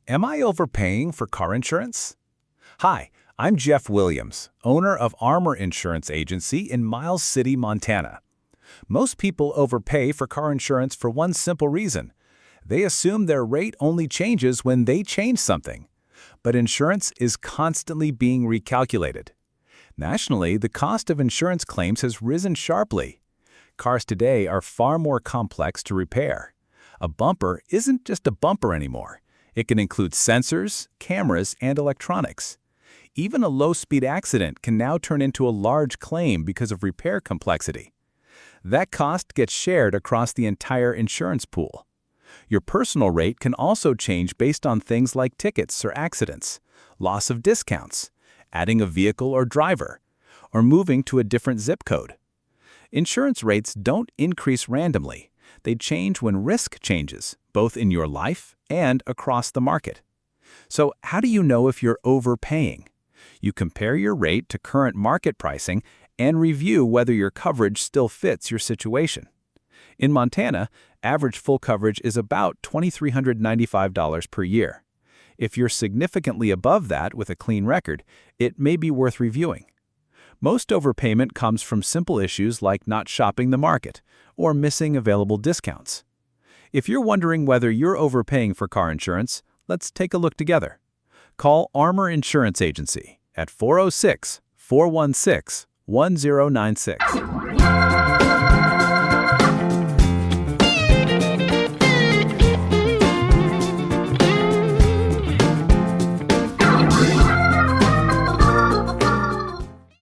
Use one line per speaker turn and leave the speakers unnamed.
Am I overpaying for car insurance? Hi, I'm Jeff Williams, owner of Armor Insurance Agency in Miles City, Montana. Most people overpay for car insurance for one simple reason. They assume their rate only changes when they change something. But insurance is constantly being recalculated. Nationally, the cost of insurance claims has risen sharply. Cars today are far more complex to repair. A bumper isn't just a bumper anymore. It can include sensors, cameras, and electronics. Even a low-speed accident can now turn into a large claim because of repair complexity. That cost gets shared across the entire insurance pool. Your personal rate can also change based on things like tickets or accidents, loss of discounts, adding a vehicle or driver, or moving to a different zip code. Insurance rates don't increase randomly. They change when risk changes, both in your life and across the market. So how do you know if you're overpaying? You compare your rate to current market pricing and review whether your coverage still fits your situation. In Montana, average full coverage is about $2,395 per year. If you're significantly above that with a clean record, it may be worth reviewing. Most overpayment comes from simple issues like not shopping the market or missing available discounts. If you're wondering whether you're overpaying for car insurance, let's take a look together. Call Armor Insurance Agency at 406-416-1096.